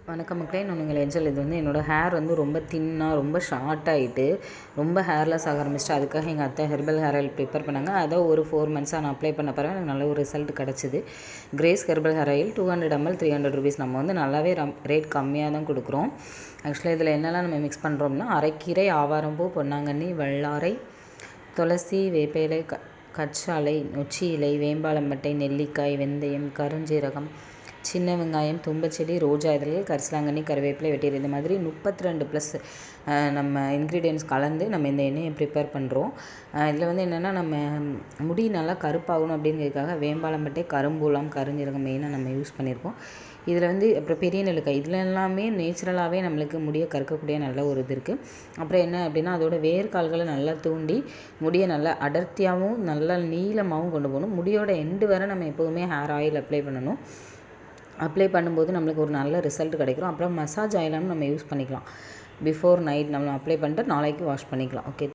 வணக்கம் மக்களே, நான் உங்கள் ஏஞ்சல். இது என்னோடய ஹேர் ரொம்ப தின்னாக ரொம்ப ஷார்ட் ஆகிட்டு ரொம்ப ஹேர்லெஸ் ஆக ஆரம்பிச்சிட்டு, அதுக்காக எங்கள் அத்தை ஹெர்பல் ஹேர் ஆயில் ப்ரிப்பேர் பண்ணாங்க. அதை ஒரு 4 மந்த்ஸாக நான் அப்ளை பண்ண பிறகு எனக்கு நல்ல ஒரு ரிசல்ட் கிடச்சிது. Grace herbal hair oil 200 ml 300 rupees. நம்ம நல்லாவே ரேட் கம்மியாக தான் கொடுக்குறோம். ஆக்சுவலாக இதில் என்னெல்லாம் நம்ம மிக்ஸ் பண்ணுறோம்னா, அரைக்கீரை, ஆவாரம்பூ, பொன்னாங்கண்ணி, வல்லாரை, துளசி, வேப்பிலை, கற்றாழை, நொச்சி இலை, வேம்பாலம்பட்டை, நெல்லிக்காய், வெந்தயம், கருஞ்சீரகம், சின்ன வெங்காயம், தும்பச்செடி, ரோஜா இதழ்கள், கரிசலாங்கண்ணி, கருவேப்பிலை, வெட்டியது, இந்த மாதிரி 32+ நம்ம இன்க்ரீடியன்ட்ஸ் கலந்து நம்ம இந்த எண்ணெயை ப்ரிப்பேர் பண்ணுறோம். இதில் என்னென்னா, நம்ம முடி நல்லா கருப்பாகணும் அப்படிங்கிறதுக்காக வேம்பாலம்பட்டை, கரும்பூலாம், கருஞ்சீரகம் மெயினாக நம்ம யூஸ் பண்ணியிருக்கோம். இதில் அப்புறம் பெரிய நெல்லிக்காய், இதில் எல்லாமே நேச்சுரலாகவே நம்மளுக்கு முடியை கறக்கக்கூடிய நல்ல ஒரு இது இருக்குது. அப்புறம் என்ன அப்படின்னா, அதோட வேர்க்கால்களை நல்லா தூண்டி முடியை நல்லா அடர்த்தியாகவும் நல்லா நீளமாகவும் கொண்டு போகணும். முடியோட எண்டு வரை நம்ம எப்போதுமே ஹேர் ஆயில் அப்ளை பண்ணணும். அப்ளை பண்ணும்போது நம்மளுக்கு ஒரு நல்ல ரிசல்ட் கிடைக்கும். அப்புறம் மசாஜ் ஆயிலாகவும் நம்ம யூஸ் பண்ணிக்கலாம். பிஃபோர் நைட் நம்ம அப்ளை பண்ணிட்டு நாளைக்கு வாஷ் பண்ணிக்கலாம். ஓகே.